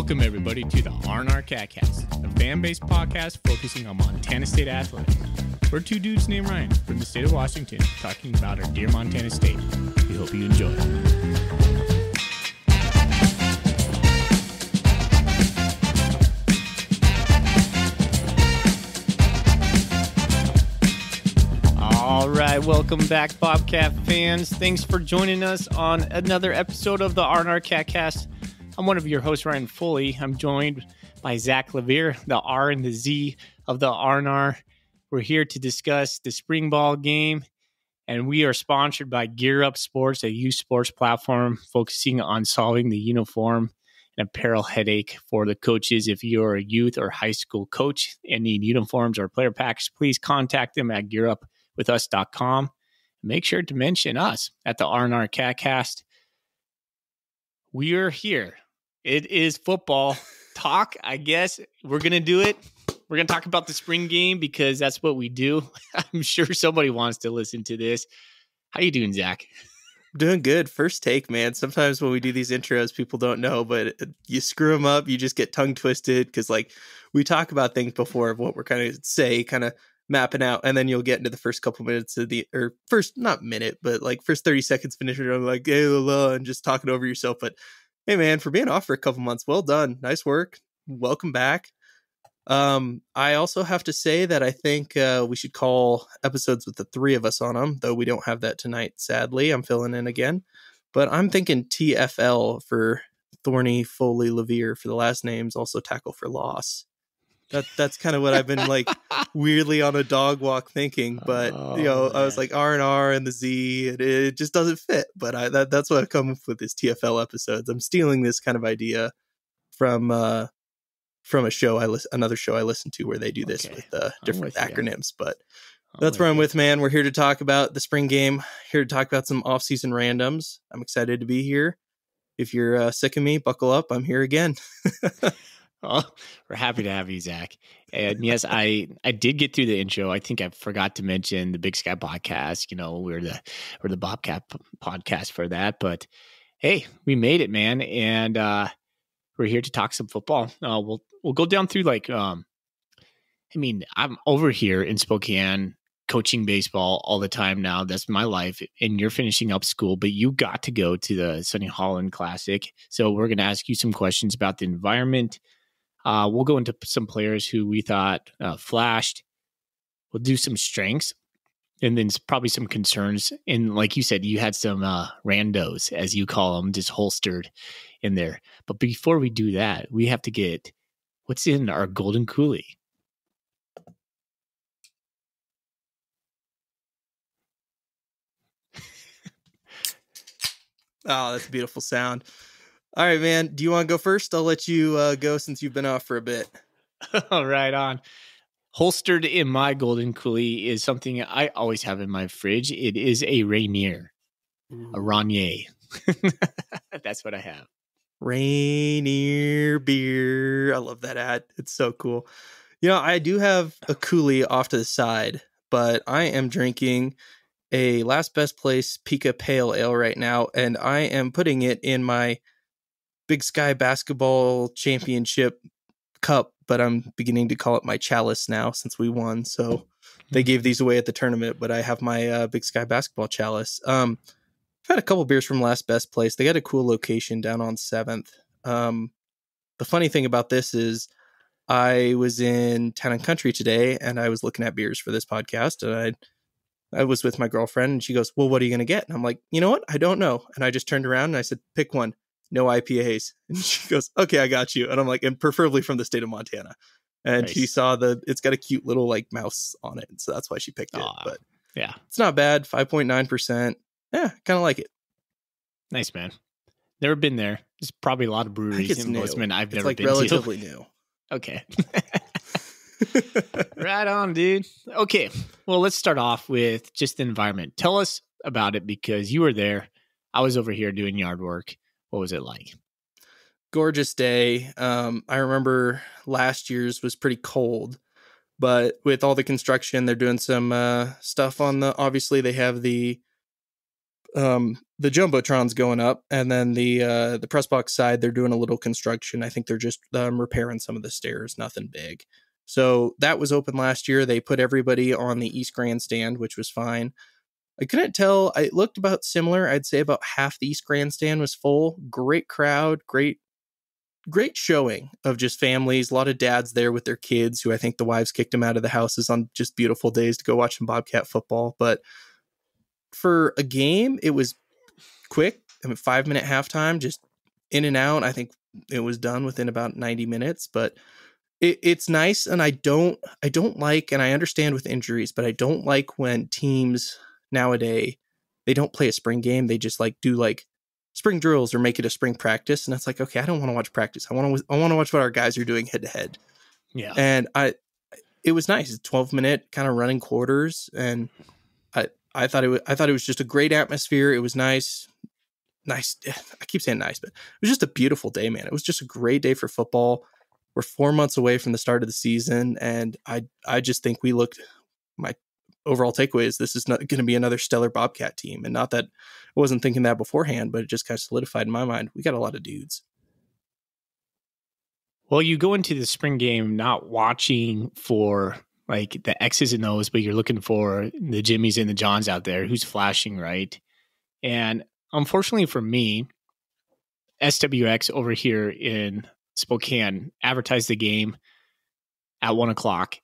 Welcome, everybody, to the R&R.app, a fan-based podcast focusing on Montana State athletics. We're two dudes named Ryan from the state of Washington talking about our dear Montana State. We hope you enjoy. All right, welcome back, Bobcat fans. Thanks for joining us on another episode of the R&R.app. I'm one of your hosts, Ryan Foley. I'm joined by Zack Levere, the R and the Z of the R&R. We're here to discuss the spring ball game, and we are sponsored by Gear Up Sports, a youth sports platform focusing on solving the uniform and apparel headache for the coaches. If you're a youth or high school coach and need uniforms or player packs, please contact them at gearupwithus.com. Make sure to mention us at the R&R Catcast. We are here. It is football talk, I guess. We're going to do it. We're going to talk about the spring game because that's what we do. I'm sure somebody wants to listen to this. How you doing, Zach? Doing good. First take, man. Sometimes when we do these intros, people don't know, but you screw them up. You just get tongue twisted because, like, we talk about things before of what we're kind of mapping out, and then you'll get into the first couple minutes of first 30 seconds finish it. I'm like, hey, and just talking over yourself. But hey, man, for being off for a couple months, well done. Nice work. Welcome back. I also have to say that I think we should call episodes with the three of us on them, though we don't have that tonight, sadly. I'm filling in again. But I'm thinking TFL for Thorny, Foley, Levere for the last names, also tackle for loss. That's kind of what I've been like weirdly on a dog walk thinking, but I was like R&R and the Z, and it just doesn't fit. But that's what I've come up with is TFL episodes. I'm stealing this kind of idea from a show another show I listen to where they do this with different acronyms. But that's where I'm with, man. We're here to talk about the spring game. Here to talk about some off-season randoms. I'm excited to be here. If you're sick of me, buckle up. I'm here again. Oh, we're happy to have you, Zach. And yes, I did get through the intro. I think I forgot to mention the Big Sky podcast. You know, we're the Bobcat podcast for that. But hey, we made it, man, and we're here to talk some football. We'll go down through I'm over here in Spokane coaching baseball all the time now. That's my life, and you're finishing up school, but you got to go to the Sunny Holland Classic. So we're going to ask you some questions about the environment. We'll go into some players who we thought flashed. We'll do some strengths and then probably some concerns. And like you said, you had some randos, as you call them, just holstered in there. But before we do that, we have to get what's in our golden coolie. Oh, that's a beautiful sound. All right, man. Do you want to go first? I'll let you go since you've been off for a bit. Right on. Holstered in my golden coolie is something I always have in my fridge. It is a Rainier, a Rainier. That's what I have. Rainier beer. I love that ad. It's so cool. You know, I do have a coolie off to the side, but I am drinking a Last Best Place Pika Pale Ale right now, and I am putting it in my Big Sky Basketball Championship cup, but I'm beginning to call it my chalice now since we won. So they gave these away at the tournament, but I have my Big Sky Basketball chalice. I've had a couple beers from Last Best Place. They got a cool location down on 7th. The funny thing about this is I was in Town and Country today, and I was looking at beers for this podcast, and I was with my girlfriend, and she goes, well, what are you going to get? And I'm like, you know what? I don't know. And I just turned around and I said, pick one. No IPAs. And she goes, okay, I got you. And I'm like, and preferably from the state of Montana. And nice. She saw it's got a cute little like mouse on it. And so that's why she picked it. But yeah, it's not bad. 5.9%. Yeah, kind of like it. Nice, man. Never been there. There's probably a lot of breweries in Bozeman I've never been relatively to. New. Okay. Right on, dude. Okay. Well, let's start off with just the environment. Tell us about it because you were there. I was over here doing yard work. What was it like? Gorgeous day. I remember last year's was pretty cold, but with all the construction, they're doing some stuff on obviously they have the the Jumbotron's going up, and then the press box side, they're doing a little construction. I think they're just repairing some of the stairs, nothing big. So that was open last year. They put everybody on the East Grandstand, which was fine. I couldn't tell. It looked about similar. I'd say about half the East Grandstand was full. Great crowd, great showing of just families. A lot of dads there with their kids, who I think the wives kicked them out of the houses on just beautiful days to go watch some Bobcat football. But for a game, it was quick. 5-minute halftime, just in and out. I think it was done within about 90 minutes, but it's nice. And I don't like, and I understand with injuries, but I don't like when teams nowadays, they don't play a spring game. They just do spring drills or make it a spring practice. And it's like, okay, I don't want to watch practice. I want to watch what our guys are doing head to head. Yeah. And it was nice. It's 12-minute kind of running quarters. And I thought it was just a great atmosphere. It was nice. I keep saying nice, but it was just a beautiful day, man. It was just a great day for football. We're 4 months away from the start of the season. And I just think my overall takeaway is this is not going to be another stellar Bobcat team. And not that I wasn't thinking that beforehand, but it just kind of solidified in my mind. We got a lot of dudes. Well, you go into the spring game not watching for like the X's and O's, but you're looking for the Jimmys and the Johns out there who's flashing, right? And unfortunately for me, SWX over here in Spokane advertised the game at 1:00.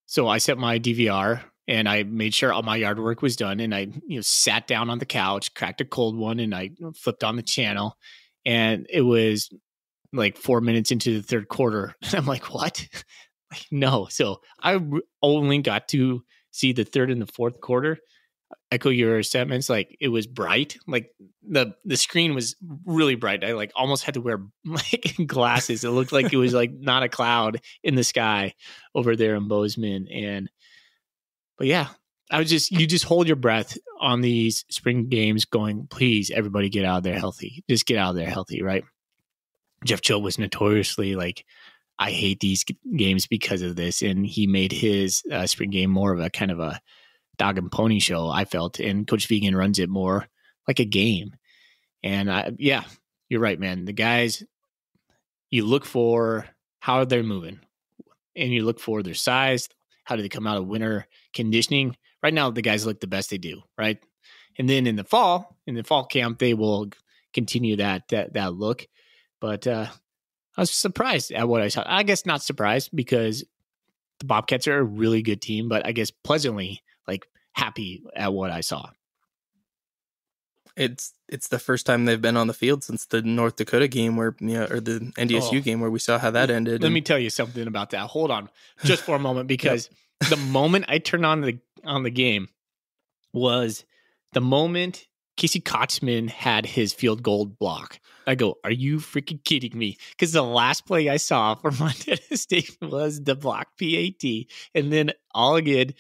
So I set my DVR and I made sure all my yard work was done. And I sat down on the couch, cracked a cold one, and I flipped on the channel. And it was like 4 minutes into the third quarter. And I'm like, what? No. So I only got to see the third and the fourth quarter. Echo your sentiments. Like, it was bright. Like the screen was really bright. I almost had to wear glasses. It looked like it was not a cloud in the sky over there in Bozeman. But yeah, you just hold your breath on these spring games going, please, everybody get out of there healthy. Just get out of there healthy, right? Jeff Cho was notoriously I hate these games because of this. And he made his spring game more of a kind of a dog and pony show, I felt. And Coach Vegan runs it more like a game. And you're right, man. The guys, you look for how they're moving and you look for their size. How do they come out of winter conditioning? Right now, the guys look the best they do, right? And then in the fall camp, they will continue that look. But I was surprised at what I saw. I guess not surprised because the Bobcats are a really good team, but I guess pleasantly happy at what I saw. It's the first time they've been on the field since the North Dakota game or the NDSU game where we saw how that ended. Let me tell you something about that. Hold on just for a moment, because the moment I turned on the game was the moment Casey Kotzman had his field goal block. I go, are you freaking kidding me? Because the last play I saw for Montana State was the block PAT. And then all again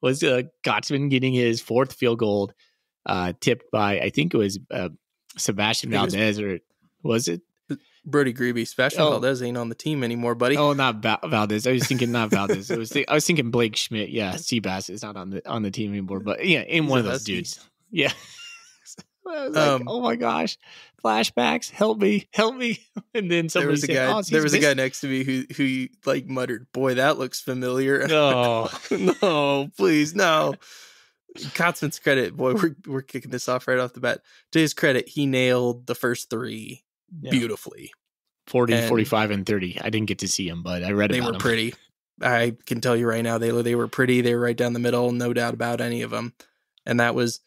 was Kotzman getting his fourth field goal tipped by, I think it was Sebastian Valdez, or was it? Brody Grebe. Sebastian Valdez ain't on the team anymore, buddy. Oh, not Valdez. I was thinking not Valdez. I was thinking Blake Schmidt. Yeah, Seabass is not on the team anymore. But yeah, in one of those dudes. Yeah. I was like, oh my gosh, flashbacks, help me. And then somebody said, there was a guy next to me who muttered, boy, that looks familiar. No. No, please, no. Kotzman's credit, boy, we're kicking this off right off the bat. To his credit, he nailed the first three beautifully. 40, 45, and 30. I didn't get to see them, but I read about them. They were pretty. I can tell you right now, they were pretty. They were right down the middle, no doubt about any of them. And that was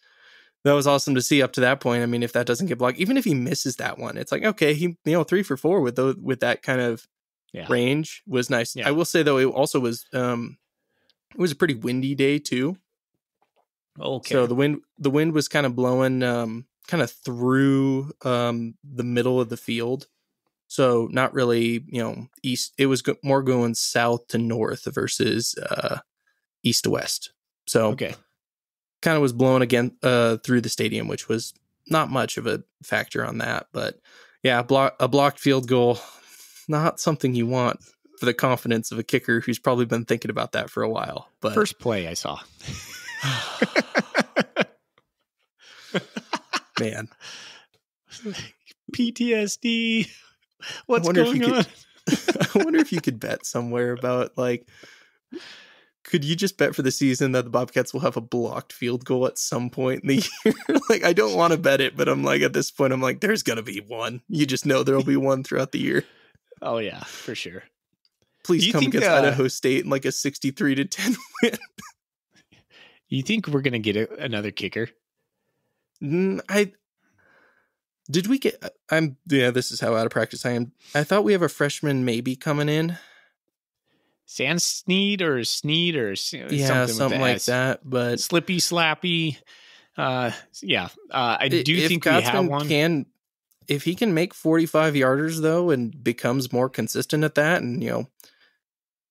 awesome to see up to that point. I mean, if that doesn't get blocked, even if he misses that one, it's like, okay, he 3 for 4 with that kind of range was nice. Yeah. I will say though, it also was it was a pretty windy day too. Okay. So the wind was kind of blowing kind of through the middle of the field. So not really, east. It was more going south to north versus east to west. So okay. Kind of was blowing again through the stadium, which was not much of a factor on that. But yeah, a blocked field goal, not something you want for the confidence of a kicker who's probably been thinking about that for a while. But first play I saw. Man, PTSD. What's I wonder going on? I wonder if you could bet somewhere about like, could you just bet for the season that the Bobcats will have a blocked field goal at some point in the year? Like, I don't want to bet it, but I'm like, at this point, I'm like, there's going to be one. You just know there'll be one throughout the year. Oh, yeah, for sure. Please come against Idaho State in like a 63-10 win. You think we're going to get another kicker? Did we get, this is how out of practice I am. I thought we have a freshman maybe coming in. Sneed or something like that, but Slippy Slappy. I do think Gotsman we have one. If he can make 45 yarders though, and becomes more consistent at that, and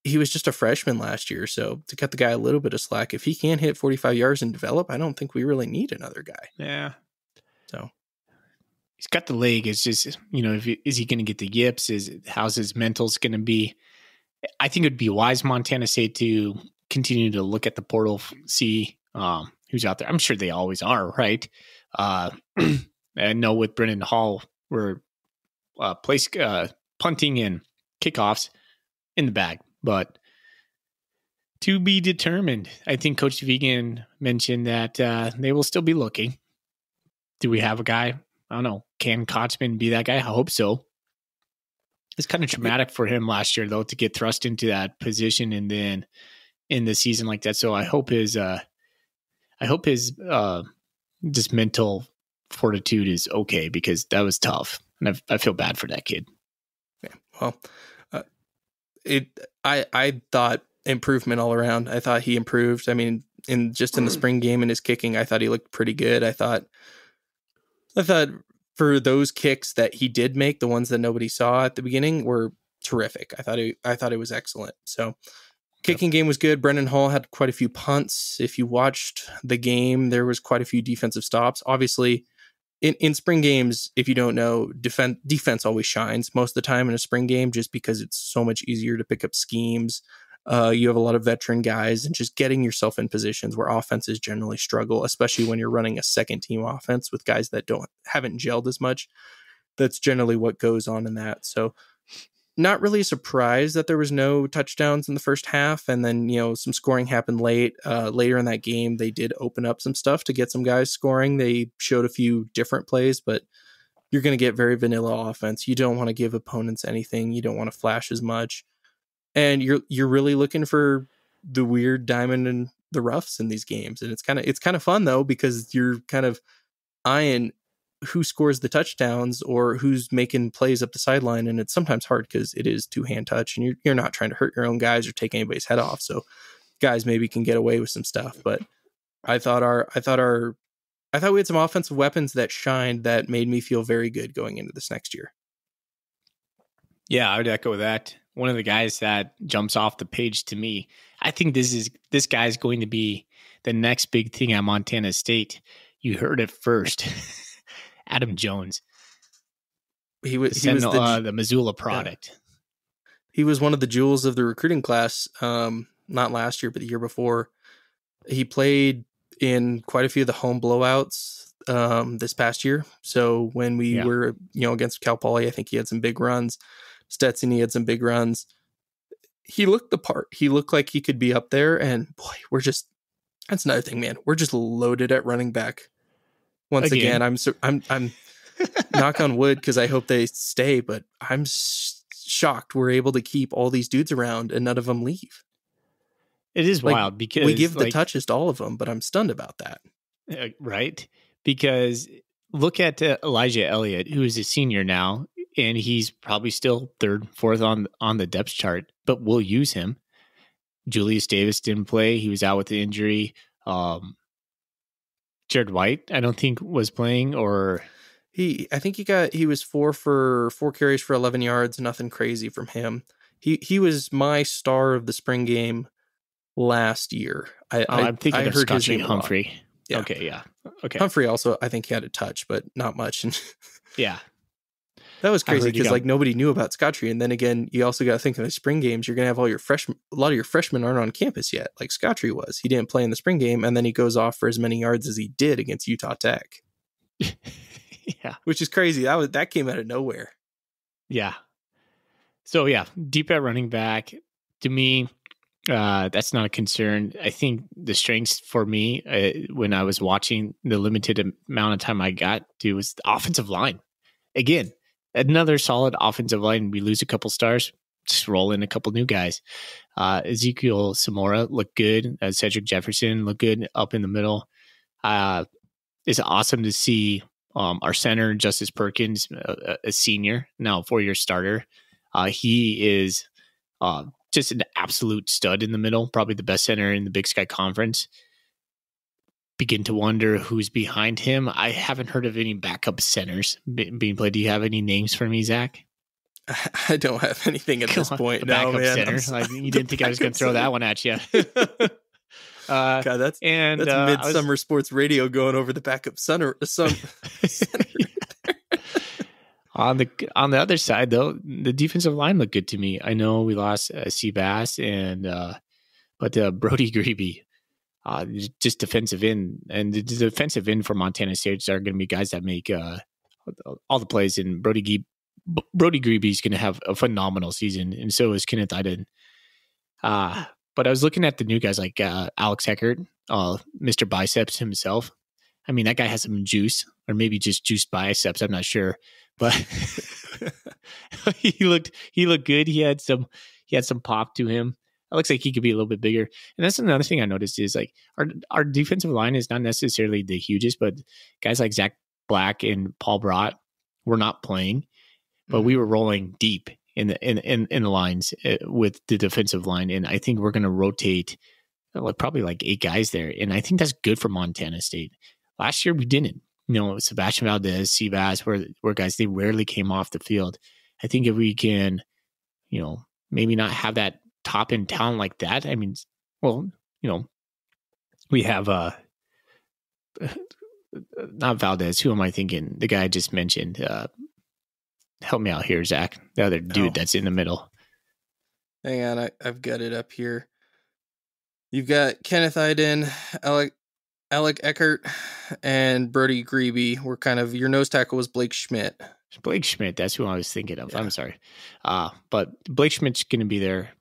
he was just a freshman last year, so to cut the guy a little bit of slack, if he can hit 45 yards and develop, I don't think we really need another guy. Yeah. So he's got the leg. It's just, is he going to get the yips? How's his mentals going to be? I think it'd be wise Montana State to continue to look at the portal, see who's out there. I'm sure they always are, right? I know with Brennan Hall, we're punting and kickoffs in the bag, but to be determined. I think Coach Vegan mentioned that they will still be looking. Do we have a guy? I don't know. Can Kotzman be that guy? I hope so. It's kind of traumatic for him last year, though, to get thrust into that position and then in the season like that. So I hope his just mental fortitude is okay, because that was tough, and I feel bad for that kid. Yeah, well, I thought improvement all around. I thought he improved. I mean, in the spring game and his kicking, I thought he looked pretty good. I thought for those kicks that he did make, the ones that nobody saw at the beginning were terrific. I thought it was excellent. So kicking game was good. Brendan Hall had quite a few punts. If you watched the game, there was quite a few defensive stops. Obviously, in spring games, if you don't know, defense always shines most of the time in a spring game, just because it's so much easier to pick up schemes. You have a lot of veteran guys, and just getting yourself in positions where offenses generally struggle, especially when you're running a second team offense with guys that haven't gelled as much. That's generally what goes on in that. So not really a surprise that there was no touchdowns in the first half. And then, some scoring happened later in that game. They did open up some stuff to get some guys scoring. They showed a few different plays, but you're going to get very vanilla offense. You don't want to give opponents anything. You don't want to flash as much. And you're really looking for the weird diamond in the roughs in these games. And it's kind of fun though, because you're kind of eyeing who scores the touchdowns or who's making plays up the sideline. And it's sometimes hard because it is two-hand touch, and you're not trying to hurt your own guys or take anybody's head off. So guys maybe can get away with some stuff, but I thought we had some offensive weapons that shined that made me feel very good going into this next year. Yeah, I would echo that. One of the guys that jumps off the page to me, I think this guy's going to be the next big thing at Montana State. You heard it first. Adam Jones. He was the Missoula product. Yeah. He was one of the jewels of the recruiting class, not last year, but the year before. He played in quite a few of the home blowouts this past year. So when we were, against Cal Poly, I think he had some big runs. Stetson, he had some big runs. He looked the part. He looked like he could be up there. And boy, that's another thing, man. We're just loaded at running back. Once again, I'm knock on wood, because I hope they stay, but I'm shocked we're able to keep all these dudes around and none of them leave. It is wild, because we give the touches to all of them, but I'm stunned about that. Right? Because look at Elijah Elliott, who is a senior now, and he's probably still third, fourth on the depth chart, but we'll use him. Julius Davis didn't play. He was out with the injury. Jared White, I don't think was playing, or I think he was 4 carries for 11 yards. Nothing crazy from him. He was my star of the spring game last year. I'm thinking of Scotty Humphrey. Yeah. Okay. Yeah. Okay. Humphrey also, I think he had a touch, but not much. Yeah. That was crazy, because nobody knew about Scottree. And then again, you also got to think of the spring games. You're going to have a lot of your freshmen aren't on campus yet, like Scottree was. He didn't play in the spring game, and then he goes off for as many yards as he did against Utah Tech. Yeah. which is crazy. That came out of nowhere. Yeah. So, yeah, deep at running back. To me, that's not a concern. I think the strengths for me when I was watching the limited amount of time I got to was the offensive line. Again, another solid offensive line. We lose a couple stars, just roll in a couple new guys. Ezekiel Samora looked good. Cedric Jefferson looked good up in the middle. It's awesome to see our center, Justice Perkins, a senior, now a 4-year starter. He is just an absolute stud in the middle, probably the best center in the Big Sky Conference. Begin to wonder who's behind him. I haven't heard of any backup centers being played. Do you have any names for me, Zach? I don't have anything at this point. No, backup man. center. Like, you didn't think I was going to throw that one at you. God, that's midsummer sports radio going over the backup center. On the other side, though, the defensive line looked good to me. I know we lost Seabass but Brody Grebe, just defensive end, and the defensive end for Montana State are going to be guys that make all the plays. And Brody Grebe is going to have a phenomenal season, and so is Kenneth Iden. But I was looking at the new guys like Alex Eckert, Mr. Biceps himself. I mean, that guy has some juice, or maybe just juiced biceps. I'm not sure, but he looked good. He had some pop to him. It looks like he could be a little bit bigger. And that's another thing I noticed is like our defensive line is not necessarily the hugest, but guys like Zach Black and Paul Brott were not playing, but we were rolling deep in the lines with the defensive line. And I think we're going to rotate probably like 8 guys there. And I think that's good for Montana State. Last year we didn't. Sebastian Valdez, Seabass were guys, they rarely came off the field. I think if we can, maybe not have that top end talent like that. I mean, well, we have not Valdez. Who am I thinking? The guy I just mentioned. Help me out here, Zach. The other dude that's in the middle. Hang on, I've got it up here. You've got Kenneth Iden, Alec Eckert, and Brody Grebe. Were kind of, your nose tackle was Blake Schmidt. Blake Schmidt, that's who I was thinking of. Yeah. I'm sorry. But Blake Schmidt's going to be there.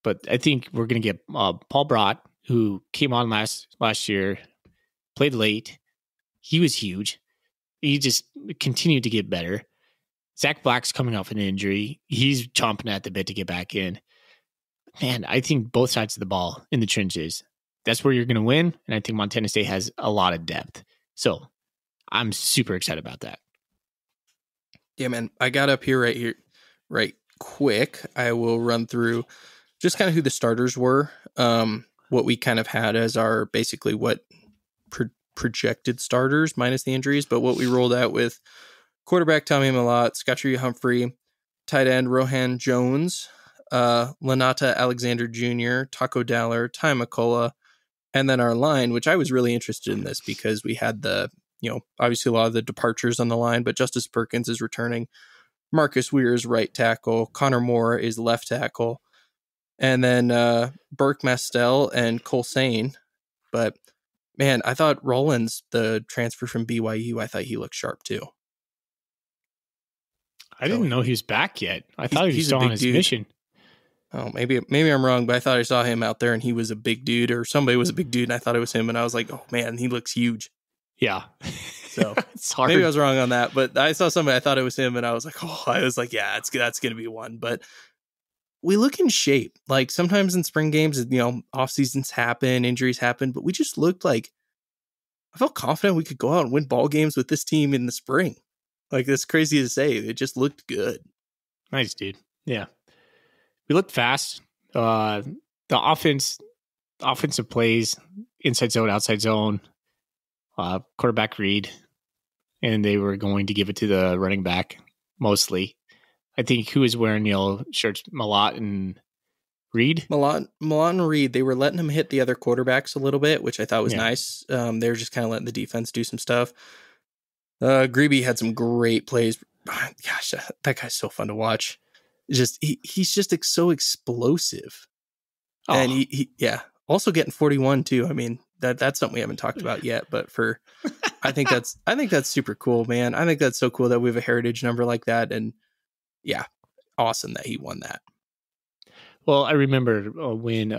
But I think we're going to get Paul Brott, who came on last year, played late. He was huge. He just continued to get better. Zach Black's coming off an injury. He's chomping at the bit to get back in. Man, I think both sides of the ball in the trenches, that's where you're going to win. And I think Montana State has a lot of depth. So I'm super excited about that. Yeah, man. I got up here right quick. I will run through just kind of who the starters were, what we kind of had as our basically what projected starters minus the injuries, but what we rolled out with quarterback Tommy Malott, Scottree Humphrey, tight end Rohan Jones, Lanata Alexander Jr., Taco Dowler, Ty McCullough, and then our line, which I was really interested in this because we had obviously a lot of the departures on the line, but Justice Perkins is returning. Marcus Weir is right tackle. Connor Moore is left tackle. And then Burke Mastel and Cole Sane. But, man, I thought Rollins, the transfer from BYU, I thought he looked sharp too. I didn't know he was back yet. I thought he was still on his mission. Oh, maybe I'm wrong, but I thought I saw him out there and he was a big dude, or somebody was a big dude, and I thought it was him, and I was like, oh, man, he looks huge. Yeah. So it's hard. Maybe I was wrong on that, but I saw somebody, I thought it was him, and I was like, yeah, that's going to be one. But we look in shape. Like sometimes in spring games, off seasons happen, injuries happen, but we just looked like, I felt confident we could go out and win ball games with this team in the spring. Like, that's crazy to say. It just looked good. Nice, dude. Yeah. We looked fast. The offensive plays, inside zone, outside zone, quarterback read, and they were going to give it to the running back mostly. I think who was wearing yellow shirts, Malott and Reed? Malott and Reed, they were letting him hit the other quarterbacks a little bit, which I thought was nice. They were just kind of letting the defense do some stuff. Grebe had some great plays. Gosh, that guy's so fun to watch. He's just so explosive. Oh. And he also getting 41 too. I mean, that's something we haven't talked about yet. But I think that's super cool, man. I think that's so cool that we have a heritage number like that, and yeah, awesome that he won that. Well, I remember when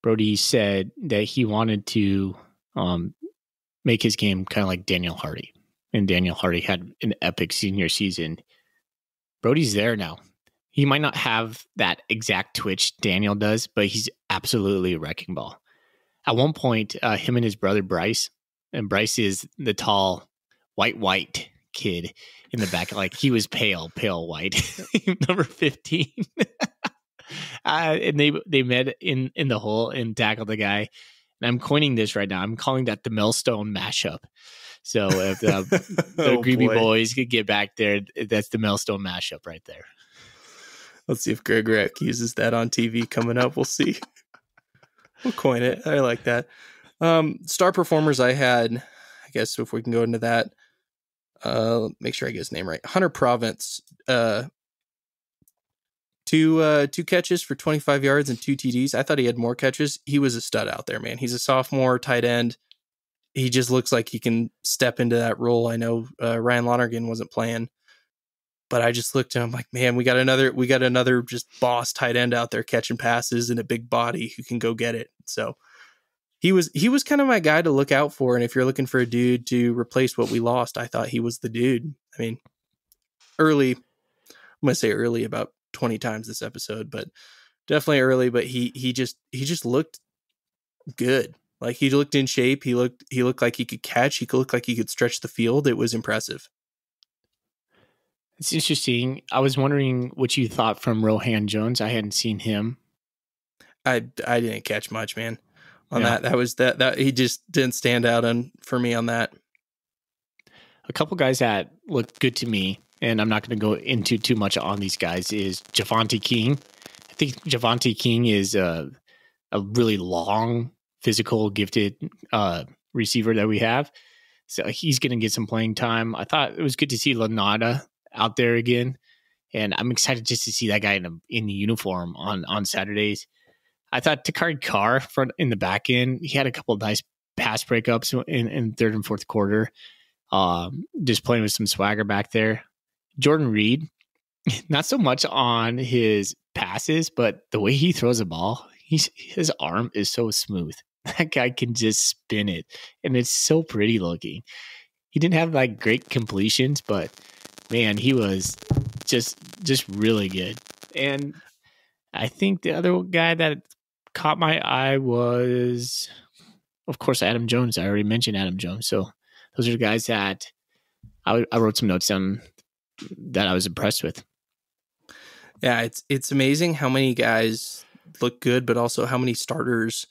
Brody said that he wanted to make his game kind of like Daniel Hardy, and Daniel Hardy had an epic senior season. Brody's there now. He might not have that exact twitch Daniel does, but he's absolutely a wrecking ball. At one point, him and his brother Bryce, and Bryce is the tall, white kid in the back. Like he was pale white, number 15. And they met in the hole and tackled the guy. And I'm coining this right now. I'm calling that the Millstone mashup. So if the Greeby boys could get back there, that's the Millstone mashup right there. Let's see if Greg Reck uses that on TV coming up. We'll see. We'll coin it. I like that. Star performers I had, I guess if we can go into that, make sure I get his name right. Hunter Province, two catches for 25 yards and 2 TDs. I thought he had more catches. He was a stud out there, man. He's a sophomore tight end. He just looks like he can step into that role. I know Ryan Lonergan wasn't playing, but I just looked at him like, man, we got another just boss tight end out there catching passes and a big body who can go get it. So he was kind of my guy to look out for. And if you're looking for a dude to replace what we lost, I thought he was the dude. I mean, I'm going to say early about 20 times this episode, but definitely early. But he just looked good. Like he looked in shape. He looked like he could catch. He looked like he could stretch the field. It was impressive. It's interesting. I was wondering what you thought from Rohan Jones. I hadn't seen him. I didn't catch much, man, on that. That was that he just didn't stand out for me on that. A couple guys that looked good to me, and I'm not going to go into too much on these guys, is Javonte King. I think Javonte King is a really long, physical, gifted receiver that we have. So he's going to get some playing time. I thought it was good to see Lanada out there again, and I'm excited just to see that guy in the uniform on Saturdays. I thought Takari Carr in the back end, he had a couple of nice pass breakups in third and fourth quarter. Just playing with some swagger back there. Jordan Reed, not so much on his passes, but the way he throws a ball, his arm is so smooth. That guy can just spin it, and it's so pretty looking. He didn't have like great completions, but man, he was just really good. And I think the other guy that caught my eye was, of course, Adam Jones. I already mentioned Adam Jones. So those are the guys that I wrote some notes down that I was impressed with. Yeah, it's amazing how many guys look good, but also how many starters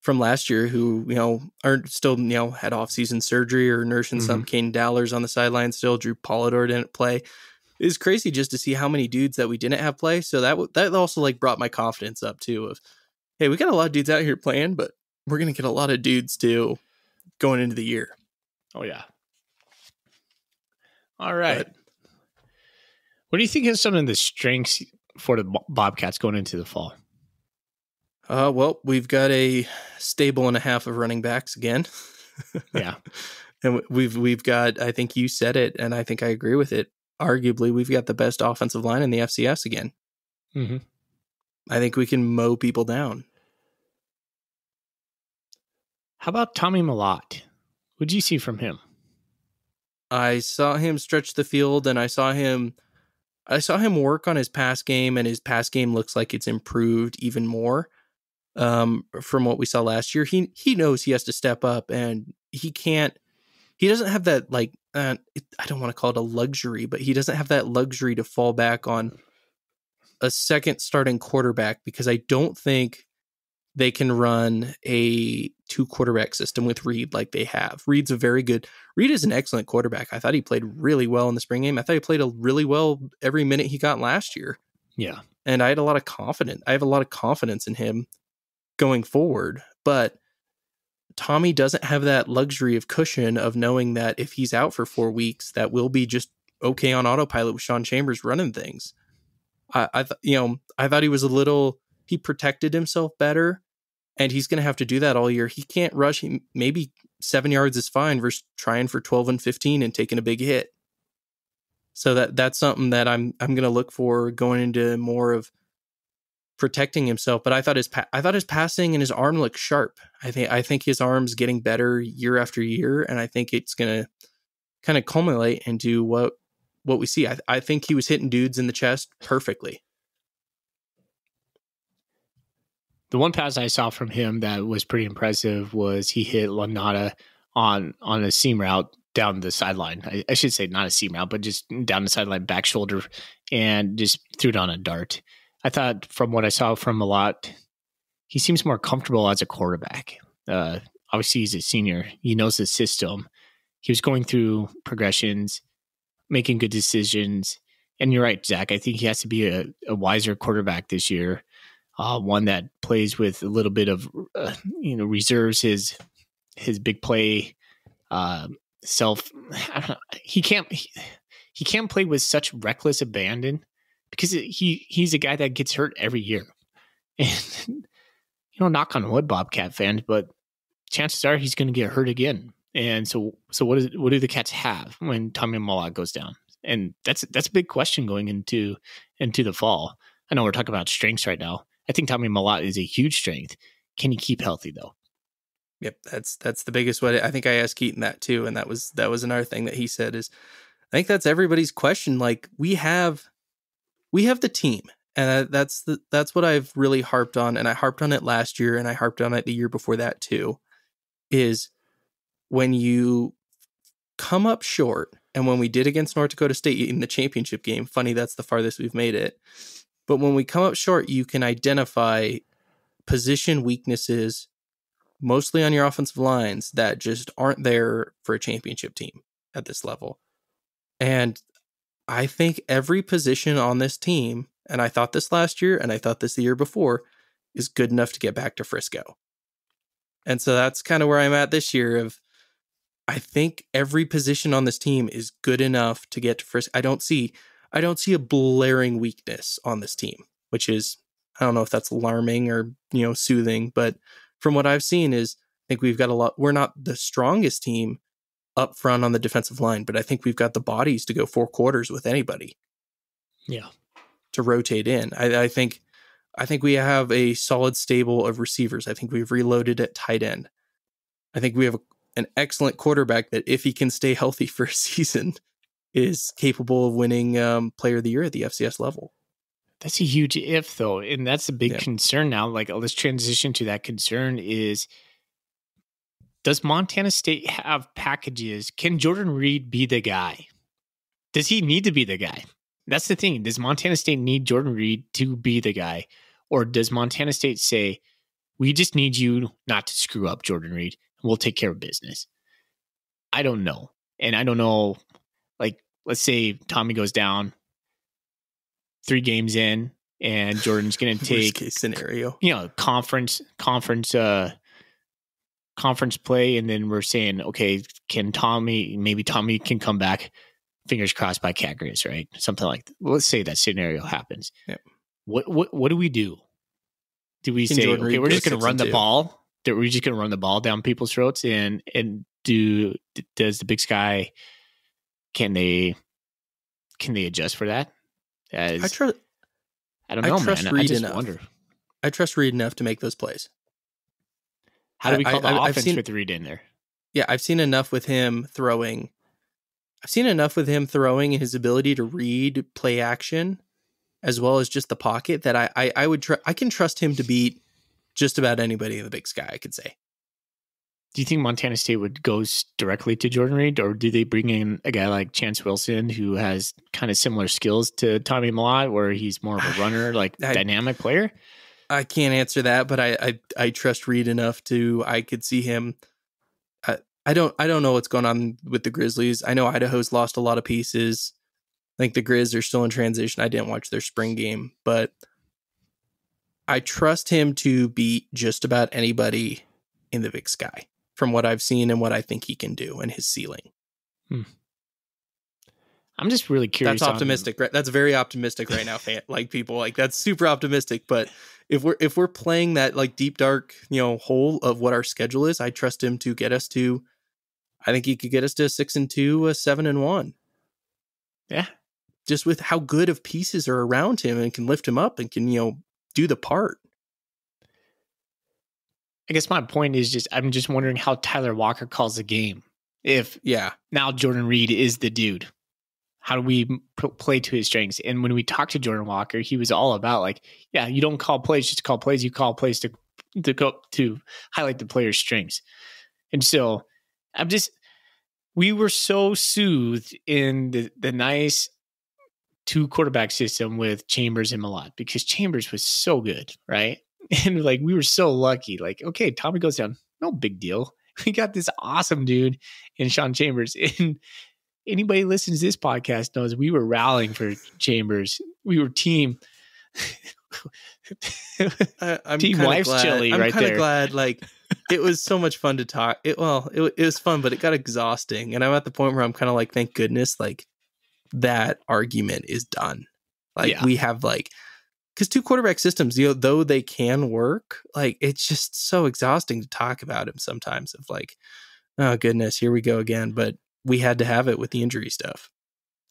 from last year who, aren't still, had off-season surgery or nursing some. Kane Dowler's on the sideline still. Drew Polidor didn't play. It's crazy just to see how many dudes that we didn't have play. So that also like brought my confidence up too of, hey, we got a lot of dudes out here playing, but we're going to get a lot of dudes too going into the year. Oh, yeah. All right. What do you think is some of the strengths for the Bobcats going into the fall? Well, we've got a stable and a half of running backs again. Yeah. And we've got, I think you said it, and I think I agree with it. Arguably, we've got the best offensive line in the FCS again. Mm-hmm. I think we can mow people down. How about Tommy Mellott? What did you see from him? I saw him stretch the field, and I saw him work on his pass game, and his pass game looks like it's improved even more from what we saw last year. He knows he has to step up, and he doesn't have that, like, I don't want to call it a luxury, but he doesn't have that luxury to fall back on a second starting quarterback, because I don't think they can run a 2-quarterback system with Reed like they have. Reed is an excellent quarterback. I thought he played really well in the spring game. I thought he played really well every minute he got last year. Yeah. And I have a lot of confidence in him going forward, but Tommy doesn't have that luxury of cushion of knowing that if he's out for 4 weeks, that we'll be just okay on autopilot with Sean Chambers running things. I thought he was he protected himself better And he's going to have to do that all year. He can't rush. Maybe 7 yards is fine versus trying for 12 and 15 and taking a big hit. So that's something that I'm going to look for going into more of protecting himself. But I thought his passing and his arm looked sharp. I think his arm's getting better year after year, and I think it's going to kind of culminate into what we see. I think he was hitting dudes in the chest perfectly. The one pass I saw from him that was pretty impressive was he hit Lanata on a seam route down the sideline. I should say not a seam route, but just down the sideline, back shoulder, and just threw it on a dart. I thought from what I saw from Malott, he seems more comfortable as a quarterback. Obviously, he's a senior. He knows the system. He was going through progressions, making good decisions. And you're right, Zach. I think he has to be a wiser quarterback this year. One that plays with a little bit of, reserves his big play self. He can't play with such reckless abandon because he's a guy that gets hurt every year. And knock on wood, Bobcat fans, but chances are he's going to get hurt again. And so what do the Cats have when Tommy Malott goes down? And that's a big question going into the fall. I know we're talking about strengths right now. I think Tommy Malott is a huge strength. Can he keep healthy though? Yep, that's the biggest one. I think I asked Keaton that too, and that was another thing that he said is, I think that's everybody's question. Like we have the team, and that's what I've really harped on, and I harped on it last year, and I harped on it the year before that too. Is when you come up short, and when we did against North Dakota State in the championship game. Funny, that's the farthest we've made it. But when we come up short, you can identify position weaknesses, mostly on your offensive lines, that just aren't there for a championship team at this level. And I think every position on this team, and I thought this last year, and I thought this the year before, is good enough to get back to Frisco. And so that's kind of where I'm at this year. I think every position on this team is good enough to get to Frisco. I don't see a blaring weakness on this team, which is, I don't know if that's alarming or, soothing, but from what I've seen is, I think we've got a lot. We're not the strongest team up front on the defensive line, but I think we've got the bodies to go 4 quarters with anybody. Yeah. To rotate in. I think we have a solid stable of receivers. I think we've reloaded at tight end. I think we have an excellent quarterback that, if he can stay healthy for a season, is capable of winning Player of the Year at the FCS level. That's a huge if, though, and that's a big concern now. Like, let's transition to that concern is, does Montana State have packages? Can Jordan Reed be the guy? Does he need to be the guy? That's the thing. Does Montana State need Jordan Reed to be the guy? Or does Montana State say, we just need you not to screw up, Jordan Reed, and we'll take care of business? I don't know. And I don't know, like, let's say Tommy goes down 3 games in and Jordan's going to take worst case scenario, conference play. And then we're saying, okay, maybe Tommy can come back, fingers crossed, by Cat Grizz, right? Something like that. Let's say that scenario happens. Yep. What do we do? Do we say, okay, we're just going to run the ball? We're just going to run the ball down people's throats and does the Big Sky, can they adjust for that? I don't know, man. I just wonder. I trust Reed enough to make those plays. How do we call the offense with Reed in there? Yeah, I've seen enough with him throwing. I've seen enough with him throwing and his ability to read play action, as well as just the pocket, that I can trust him to beat just about anybody in the Big Sky, I could say. Do you think Montana State would go directly to Jordan Reed, or do they bring in a guy like Chance Wilson, who has kind of similar skills to Tommy Malott, where he's more of a runner, like dynamic player? I can't answer that, but I trust Reed enough I could see him. I don't know what's going on with the Grizzlies. I know Idaho's lost a lot of pieces. I think the Grizz are still in transition. I didn't watch their spring game, but I trust him to beat just about anybody in the Big Sky, from what I've seen and what I think he can do and his ceiling. I'm just really curious. That's optimistic, right? That's very optimistic right now, like people like that's super optimistic. But if we're playing that like deep dark, hole of what our schedule is, I trust him to get us to. I think he could get us to 6-2, 7-1. Yeah, just with how good of pieces are around him and can lift him up and can do the part. I guess my point is I'm just wondering how Tyler Walker calls the game. If now Jordan Reed is the dude, how do we play to his strengths? And when we talked to Jordan Walker, he was all about like, yeah, you don't call plays just to call plays. You call plays to highlight the player's strengths. And so we were so soothed in the nice 2 quarterback system with Chambers and Malott because Chambers was so good, right? And like we were so lucky. Like, okay, Tommy goes down, no big deal. We got this awesome dude in Sean Chambers. And anybody who listens to this podcast knows we were rallying for Chambers. We were team. I'm team wife's glad. chili I'm right kind of there. glad. Like it was so much fun to talk. It was fun, but it got exhausting. And I'm at the point where I'm kind of like, thank goodness, like that argument is done. Like we have like. Because 2 quarterback systems, though they can work, like it's just so exhausting to talk about him sometimes. Of like, oh goodness, here we go again. But we had to have it with the injury stuff.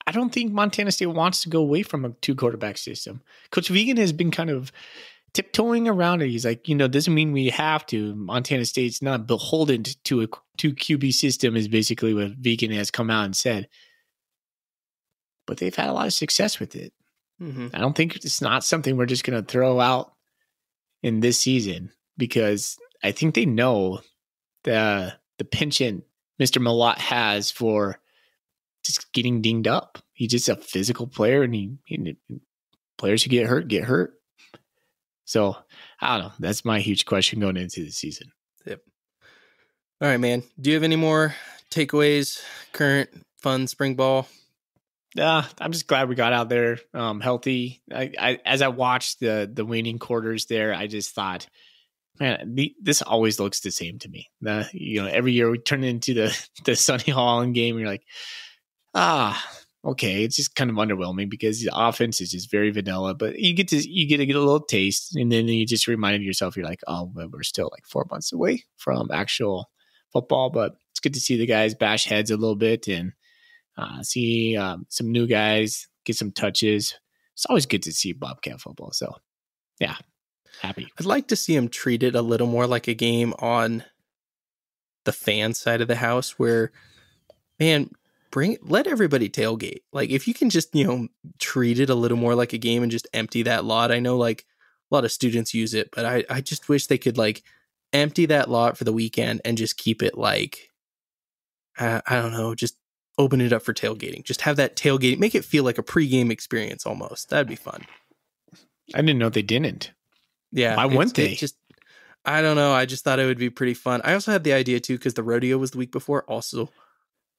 I don't think Montana State wants to go away from a 2 quarterback system. Coach Vegan has been kind of tiptoeing around it. He's like, doesn't mean we have to. Montana State's not beholden to a 2 QB system, is basically what Vegan has come out and said. But they've had a lot of success with it. Mm-hmm. I don't think it's not something we're just going to throw out in this season because I think they know the penchant Mr. Malott has for just getting dinged up. He's just a physical player, and players who get hurt. So I don't know. That's my huge question going into the season. Yep. All right, man. Do you have any more takeaways? Current fun spring ball? I'm just glad we got out there healthy. As I watched the waning quarters there, I just thought, man, this always looks the same to me. Every year we turn it into the Sonny Holland game, and you're like, okay, it's just kind of underwhelming because the offense is just very vanilla. But you get to get a little taste, and then you just reminded yourself, you're like, oh, well, we're still like 4 months away from actual football. But it's good to see the guys bash heads a little bit and. See some new guys get some touches. It's always good to see Bobcat football. So, yeah, happy. I'd like to see him treated a little more like a game on the fan side of the house where, man, let everybody tailgate. Like, if you can just, treat it a little more like a game and just empty that lot. I know, like, a lot of students use it, but I just wish they could, like, empty that lot for the weekend and just keep it, like, I don't know, just open it up for tailgating. Just have that tailgating. Make it feel like a pregame experience almost. That'd be fun. I didn't know they didn't. Yeah. Why wouldn't they? I don't know. I just thought it would be pretty fun. I also had the idea too, because the rodeo was the week before. Also,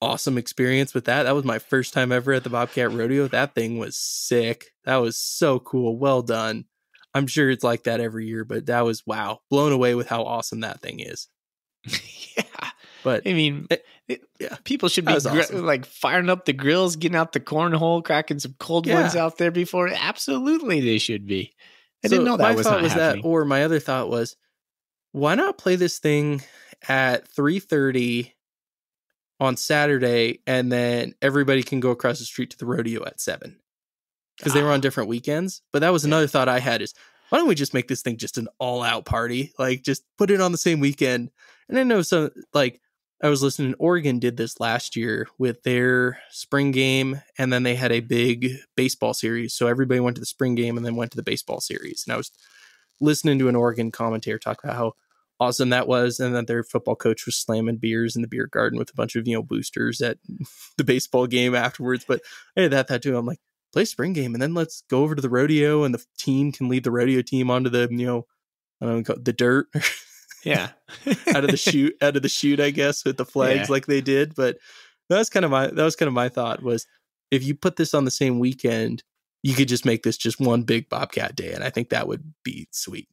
awesome experience with that. That was my first time ever at the Bobcat Rodeo. That thing was sick. That was so cool. Well done. I'm sure it's like that every year, but that was, wow, blown away with how awesome that thing is. Yeah. But I mean, people should be awesome. like firing up the grills, getting out the cornhole, cracking some cold ones out there before. Absolutely, they should be. I didn't know that was not happening. Or my other thought was, why not play this thing at 3:30 on Saturday, and then everybody can go across the street to the rodeo at 7? Because they were on different weekends. But that was another thought I had is, why don't we just make this thing just an all-out party? Like, just put it on the same weekend. And I know some, like, I was listening, Oregon did this last year with their spring game, and then they had a big baseball series. So everybody went to the spring game and then went to the baseball series. And I was listening to an Oregon commentator talk about how awesome that was, and that their football coach was slamming beers in the beer garden with a bunch of, boosters at the baseball game afterwards. But I had that too. I'm like, play spring game, and then let's go over to the rodeo, and the team can lead the rodeo team onto the, I don't know, the dirt. Yeah. out of the chute, I guess, with the flags like they did. But that was kind of my thought was, if you put this on the same weekend, you could just make this just one big Bobcat day. And I think that would be sweet.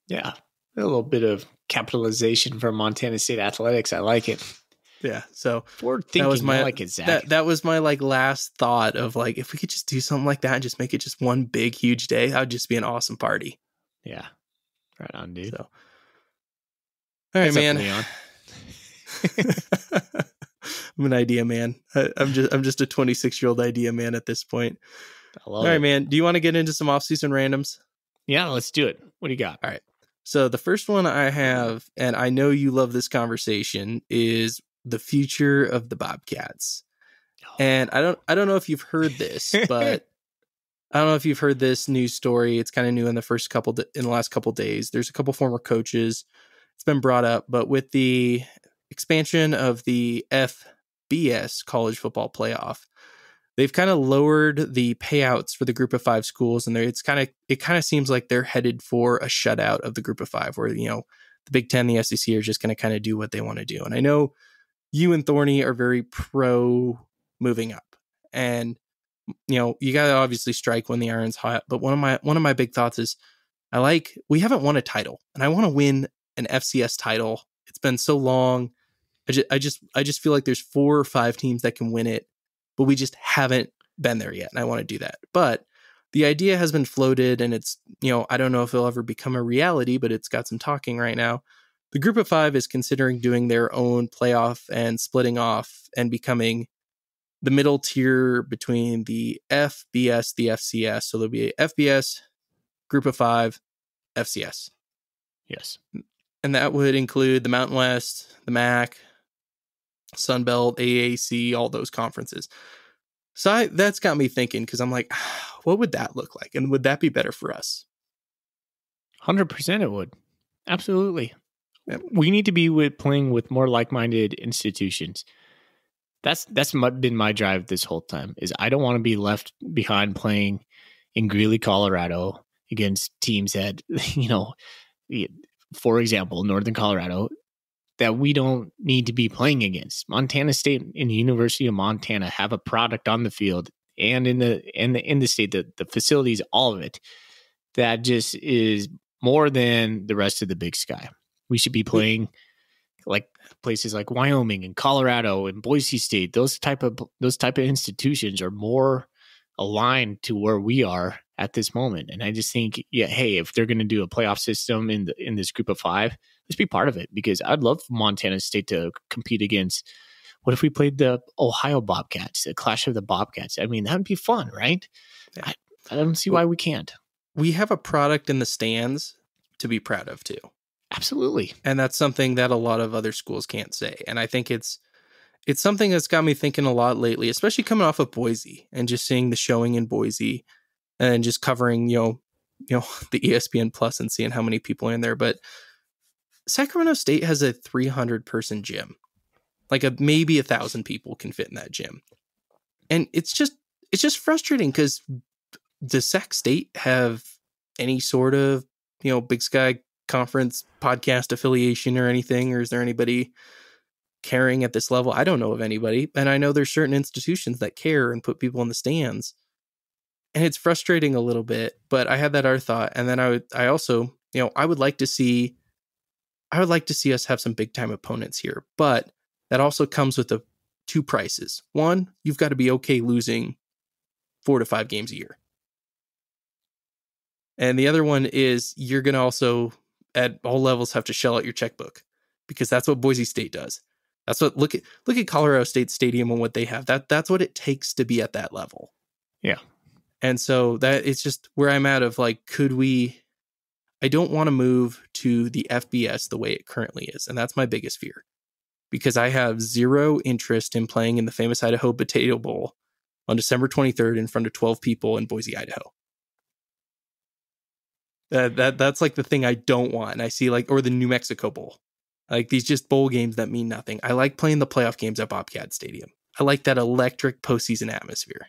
Yeah. A little bit of capitalization for Montana State athletics. I like it. Yeah. So Forward that was thinking, I my like it, Zach. that was my like last thought of like, if we could just do something like that and just make it just one big huge day, that would just be an awesome party. Yeah. Right on, dude. So, all right, Heads up, man. Leon. I'm an idea man. I'm just a 26-year-old idea man at this point. I love All right, it. man. Do you want to get into some off-season randoms? Yeah, let's do it. What do you got? All right. So the first one I have, and I know you love this conversation, is the future of the Bobcats. And I don't know if you've heard this, but I don't know if you've heard this news story. It's kind of new in the last couple days. There's a couple former coaches. It's been brought up, but with the expansion of the FBS college football playoff, they've kind of lowered the payouts for the group of 5 schools. And it kind of seems like they're headed for a shutout of the group of 5 where, the Big Ten, the SEC are just going to kind of do what they want to do. And I know you and Thorny are very pro moving up, and you got to obviously strike when the iron's hot. But one of my big thoughts is we haven't won a title, and I want to win an FCS title. It's been so long. I just feel like there's 4 or 5 teams that can win it, but we just haven't been there yet. And I want to do that. But the idea has been floated, and it's, I don't know if it'll ever become a reality, but it's got some talking right now. The group of 5 is considering doing their own playoff and splitting off and becoming the middle tier between the FBS, the FCS. So there'll be a FBS, group of 5, FCS. Yes. And that would include the Mountain West, the MAC, Sunbelt, AAC, all those conferences. So that's got me thinking, because I'm like, what would that look like? And would that be better for us? 100% it would. Absolutely. Yep. We need to be playing with more like-minded institutions. That's been my drive this whole time, is I don't want to be left behind playing in Greeley, Colorado against teams that, for example, Northern Colorado, that we don't need to be playing against. Montana State and the University of Montana have a product on the field and in the state, the facilities, all of it, that just is more than the rest of the Big Sky. We should be playing like places like Wyoming and Colorado and Boise State. Those type of institutions are more aligned to where we are at this moment. And I just think, hey, if they're going to do a playoff system in this group of 5, let's be part of it, because I'd love Montana State to compete against. What if we played the Ohio Bobcats, the Clash of the Bobcats? I mean, that would be fun, right? Yeah. I don't see why we can't. We have a product in the stands to be proud of too. Absolutely. And that's something that a lot of other schools can't say. And I think it's something that's got me thinking a lot lately, especially coming off of Boise and just seeing the showing in Boise and just covering, the ESPN Plus and seeing how many people are in there. But Sacramento State has a 300-person gym. Like maybe 1,000 people can fit in that gym. And it's just frustrating, because does Sac State have any sort of, Big Sky Conference podcast affiliation or anything? Or is there anybody caring at this level? I don't know of anybody. And I know there's certain institutions that care and put people in the stands. And it's frustrating a little bit, but I had that other thought. And then I also, I would like to see us have some big time opponents here, but that also comes with the 2 prices. One, you've got to be okay losing 4 to 5 games a year. And the other one is you're going to also at all levels have to shell out your checkbook, because that's what Boise State does. That's what look at Colorado State Stadium and what they have. That's what it takes to be at that level. Yeah. And so that it's just where I'm at of like, I don't want to move to the FBS the way it currently is. And that's my biggest fear, because I have zero interest in playing in the famous Idaho Potato Bowl on December 23rd in front of 12 people in Boise, Idaho. That's like the thing I don't want. And I see or the New Mexico Bowl, like these just bowl games that mean nothing. I like playing the playoff games at Bobcat Stadium. I like that electric postseason atmosphere.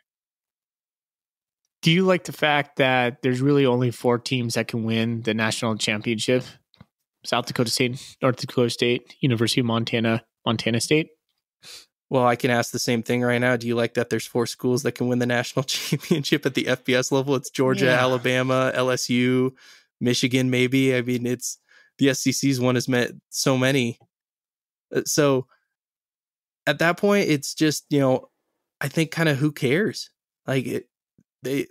Do you like the fact that there's really only 4 teams that can win the national championship? South Dakota State, North Dakota State, University of Montana, Montana State? Well, I can ask the same thing right now. Do you like that there's 4 schools that can win the national championship at the FBS level? It's Georgia, Alabama, LSU, Michigan, maybe. I mean, it's the SEC's one has met so many. So at that point, it's just, I think kind of who cares? Like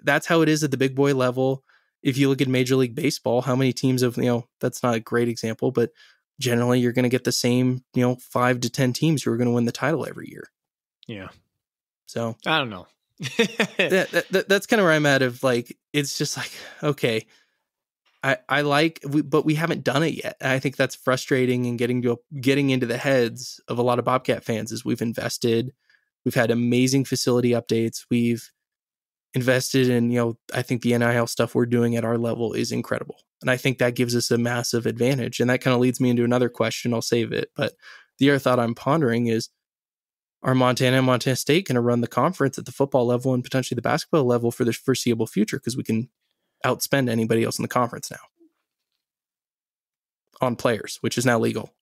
that's how it is at the big boy level. If you look at Major League Baseball, how many teams have, that's not a great example, but generally you're going to get the same, 5 to 10 teams who are going to win the title every year. Yeah. So I don't know. That's kind of where I'm at of like, it's just like, okay, but we haven't done it yet. And I think that's frustrating and getting into the heads of a lot of Bobcat fans is we've invested, we've had amazing facility updates. We've invested in, I think the NIL stuff we're doing at our level is incredible. And I think that gives us a massive advantage. And that kind of leads me into another question. I'll save it. But the other thought I'm pondering is, are Montana and Montana State going to run the conference at the football level and potentially the basketball level for the foreseeable future? Because we can outspend anybody else in the conference now on players, which is now legal.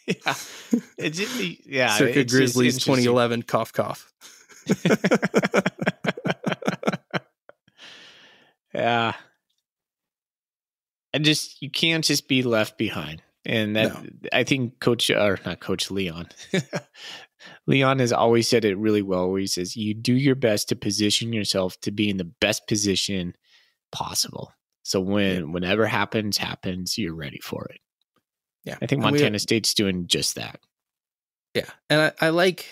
Yeah. Circa Grizzlies 2011, cough, cough. Yeah. And you can't just be left behind. And that, no. I think not Coach Leon. Leon has always said it really well, where he says, you do your best to position yourself to be in the best position possible. So whenever happens, you're ready for it. Yeah. I think Montana State's doing just that. Yeah. And I like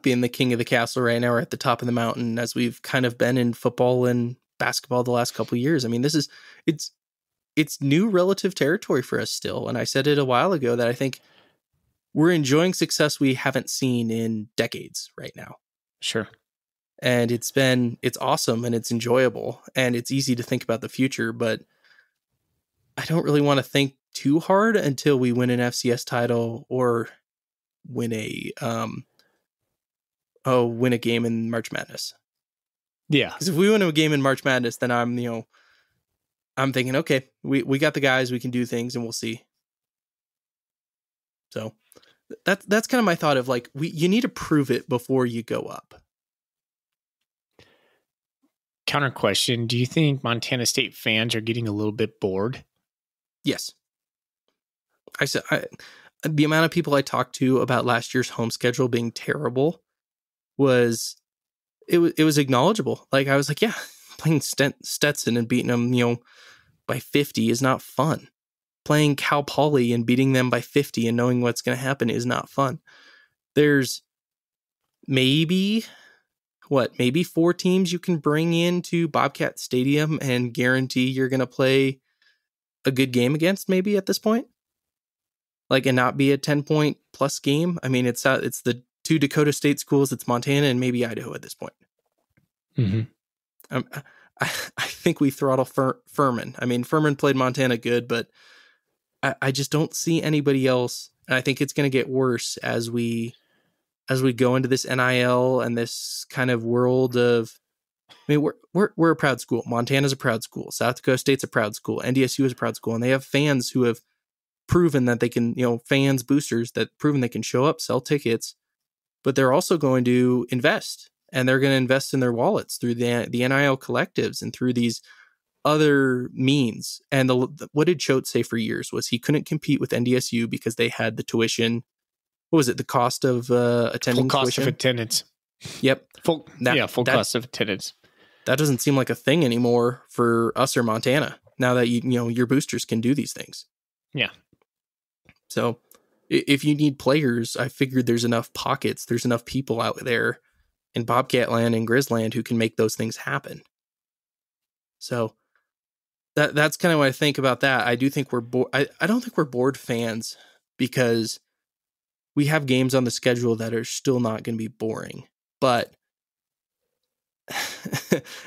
being the king of the castle right now. We're at the top of the mountain, as we've kind of been in football and basketball the last couple of years. I mean, it's new relative territory for us still. And I said it a while ago that I think we're enjoying success we haven't seen in decades right now. Sure. And it's awesome and it's enjoyable and it's easy to think about the future, but I don't really want to think too hard until we win an FCS title or win a game in March Madness. Yeah. Because if we win a game in March Madness, then I'm thinking, okay, we got the guys, we can do things, and we'll see. So that's kind of my thought of like, you need to prove it before you go up. Counter question: do you think Montana State fans are getting a little bit bored? Yes. The amount of people I talked to about last year's home schedule being terrible was acknowledgeable. Like I was like, yeah, playing Stetson and beating them, by 50 is not fun. Playing Cal Poly and beating them by 50 and knowing what's going to happen is not fun. There's maybe 4 teams you can bring into Bobcat Stadium and guarantee you're going to play a good game against, maybe at this point. Like, and not be a 10-point plus game. I mean, it's the 2 Dakota State schools, it's Montana and maybe Idaho at this point. Mm-hmm. I think we throttle Furman. I mean, Furman played Montana good, but I just don't see anybody else. And I think it's going to get worse as we go into this NIL and this kind of world of. I mean, we're a proud school. Montana's a proud school. South Dakota State's a proud school. NDSU is a proud school, and they have fans who have proven that they can. Fans, boosters that proven they can show up, sell tickets, but they're also going to invest. And they're going to invest in their wallets through the NIL collectives and through these other means. And what did Choate say for years was he couldn't compete with NDSU because they had the tuition. What was it? The cost of attending? Full cost tuition? of attendance. Yep. Full cost of attendance. That doesn't seem like a thing anymore for us or Montana. Now that your boosters can do these things. Yeah. So if you need players, I figured there's enough pockets. There's enough people out there in Bobcat land and Grizzland who can make those things happen. So that's kind of what I think about that. I do think we're bored. I don't think we're bored fans because we have games on the schedule that are still not going to be boring. But,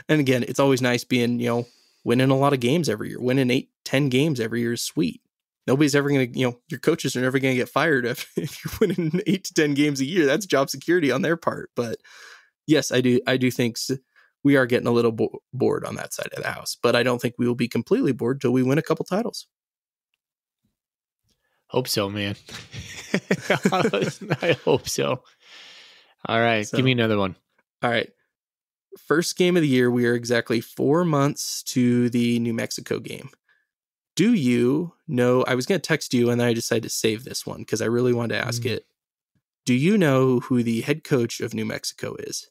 and again, it's always nice being, winning a lot of games every year. Winning 8-10 games every year is sweet. Nobody's ever going to, your coaches are never going to get fired if you're winning 8 to 10 games a year. That's job security on their part. But yes, I do think we are getting a little bored on that side of the house, but I don't think we will be completely bored till we win a couple titles. Hope so, man. I hope so. All right. Give me another one. All right. First game of the year. We are exactly 4 months to the New Mexico game. Do you know? I was going to text you, and then I decided to save this one because I really wanted to ask it. Do you know who the head coach of New Mexico is?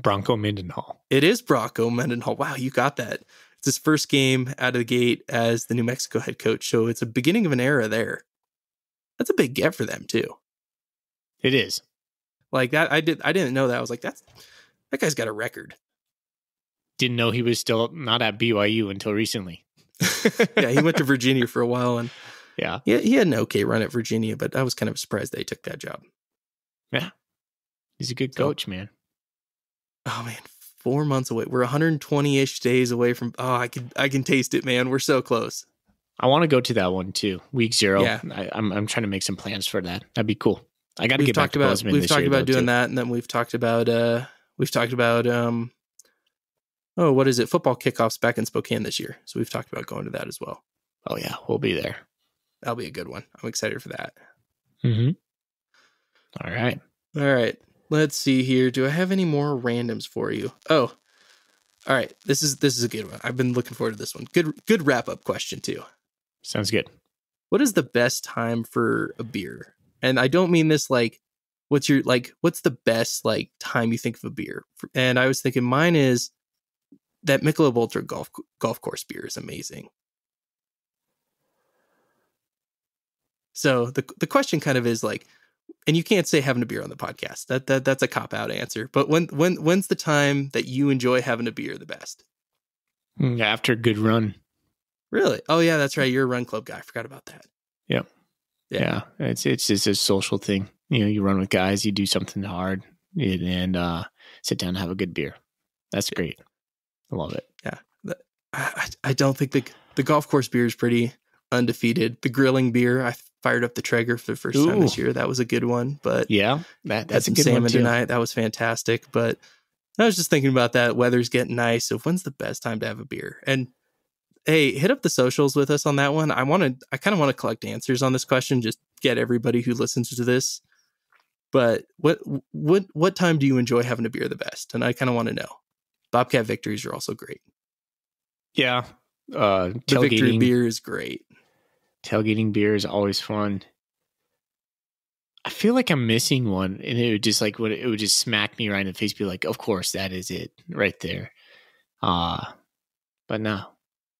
Bronco Mendenhall. It is Bronco Mendenhall. Wow, you got that. It's his first game out of the gate as the New Mexico head coach, so it's a beginning of an era there. That's a big get for them too. It is. Like that, I didn't know that. I was like, that guy's got a record. Didn't know he was still not at BYU until recently. Yeah, he went to Virginia for a while, and yeah, he had an okay run at Virginia, but I was kind of surprised they took that job. Yeah, he's a good coach, man. Oh man, 4 months away. We're 120-ish days away from. Oh, I can taste it, man. We're so close. I want to go to that one too. Week 0. Yeah. I'm trying to make some plans for that. That'd be cool. I got to get back to Bozeman. We've talked about doing that, and then we've talked about what is it? Football kickoffs back in Spokane this year. So we've talked about going to that as well. Oh yeah, we'll be there. That'll be a good one. I'm excited for that. Mm-hmm. All right. Let's see here. Do I have any more randoms for you? Oh, all right. This is a good one. I've been looking forward to this one. Good wrap up question too. Sounds good. What is the best time for a beer? And I don't mean this like, what's the best like time you think of a beer? And I was thinking mine is that Michelob Ultra golf course beer is amazing. So the question kind of is like, and you can't say having a beer on the podcast. That's a cop out answer. But when's the time that you enjoy having a beer the best? After a good run. Really? Oh yeah, that's right. You're a run club guy. I forgot about that. Yep. Yeah. It's just a social thing. You run with guys, you do something hard, and sit down and have a good beer. That's great. I love it. Yeah. I don't think the golf course beer is pretty undefeated. The grilling beer, I fired up the Traeger for the first time this year. That was a good one. But yeah, that's a good salmon one too. Tonight. That was fantastic. But I was just thinking about that. Weather's getting nice. So when's the best time to have a beer? And hey, hit up the socials with us on that one. I kind of want to collect answers on this question. Just get everybody who listens to this. But what time do you enjoy having a beer the best? And I kind of want to know. Bobcat victories are also great. Yeah. The victory beer is great. Tailgating beer is always fun. I feel like I'm missing one, and it would just it would just smack me right in the face, be like, of course, that is it right there. But no.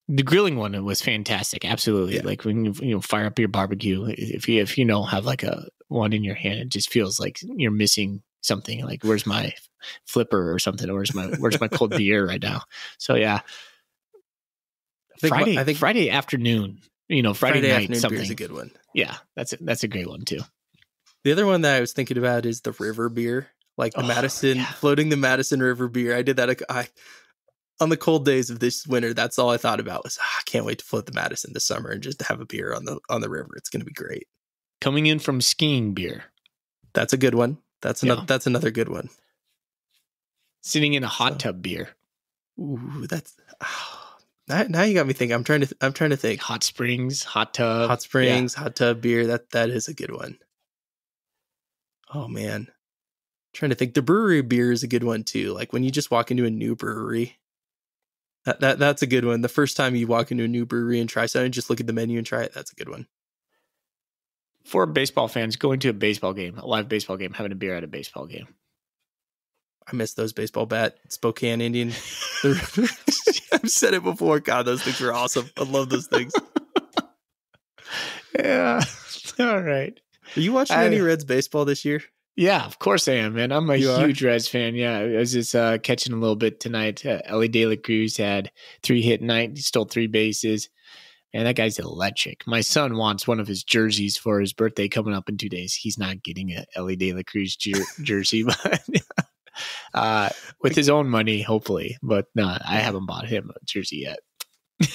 The grilling one was fantastic. Absolutely. Yeah. Like when you fire up your barbecue, if you have like a one in your hand, it just feels like you're missing something. Like, where's my flipper or something? Or where's my cold beer right now? So yeah. I think Friday afternoon, Friday night, afternoon something beer is a good one. Yeah, that's a great one too. The other one that I was thinking about is the river beer, like the Madison, floating the Madison River beer. I did that. On the cold days of this winter, that's all I thought about was, I can't wait to float the Madison this summer and just have a beer on the river. It's going to be great. Coming in from skiing beer. That's a good one. That's another good one. Sitting in a hot tub beer. Ooh, now you got me thinking. I'm trying to think. Hot springs, hot tub. Hot tub beer. That is a good one. Oh man. Trying to think. The brewery beer is a good one too. Like when you just walk into a new brewery. That's a good one. The first time you walk into a new brewery and try something, just look at the menu and try it. That's a good one. For baseball fans, going to a live baseball game, having a beer at a baseball game. I miss those baseball bat Spokane Indian. I've said it before. God, those things were awesome. I love those things. Yeah. All right. Are you watching any Reds baseball this year? Yeah, of course I am, man. I'm a huge Reds fan. Yeah, I was just catching a little bit tonight. Ellie De La Cruz had 3-hit night. He stole 3 bases. Man, that guy's electric. My son wants one of his jerseys for his birthday coming up in 2 days. He's not getting a Ellie De La Cruz jersey, but with his own money, hopefully. But no, I haven't bought him a jersey yet.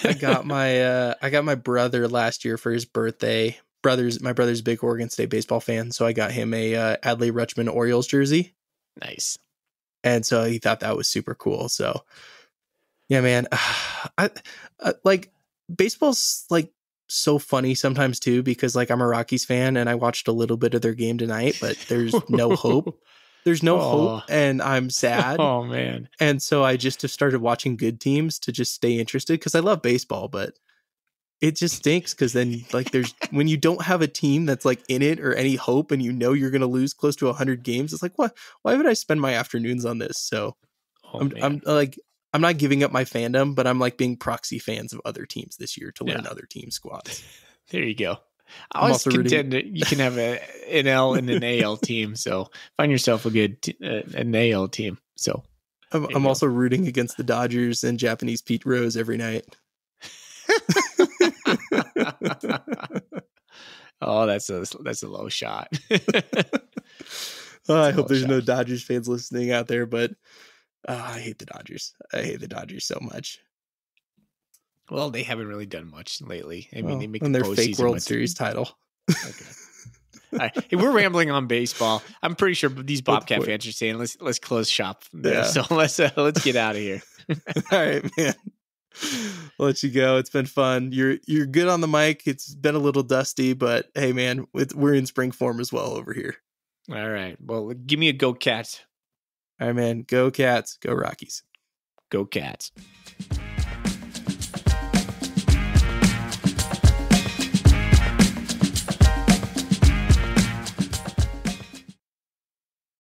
I got my brother last year for his birthday. My brother's a big Oregon State baseball fan, so I got him a Adley Rutschman Orioles jersey. Nice. And so he thought that was super cool. So yeah, man, I like baseball's like so funny sometimes too, because like I'm a Rockies fan and I watched a little bit of their game tonight, but there's no hope. there's no Oh. hope, and I'm sad. Oh man. And so I just have started watching good teams to just stay interested, because I love baseball, but it just stinks because then like when you don't have a team that's like in it or any hope, and you're going to lose close to 100 games, it's like, what? Why would I spend my afternoons on this? So I'm like, I'm not giving up my fandom, but I'm like being proxy fans of other teams this year to learn other team squads. There you go. I always contend that you can have an NL and an AL team. So find yourself a good an AL team. So I'm also rooting against the Dodgers and Japanese Pete Rose every night. Oh, that's a low shot. I hope there's no Dodgers fans listening out there, but I hate the Dodgers. I hate the Dodgers so much. Well, they haven't really done much lately. I mean, they make their fake World Series title. Okay. All right. Hey, we're rambling on baseball. I'm pretty sure these Bobcat fans are saying let's close shop there. Yeah. So let's get out of here. All right, man. I'll let you go. It's been fun. You're good on the mic. It's been a little dusty, but hey, man, we're in spring form as well over here. All right. Well, give me a go Cats. All right, man. Go Cats. Go Rockies. Go Cats.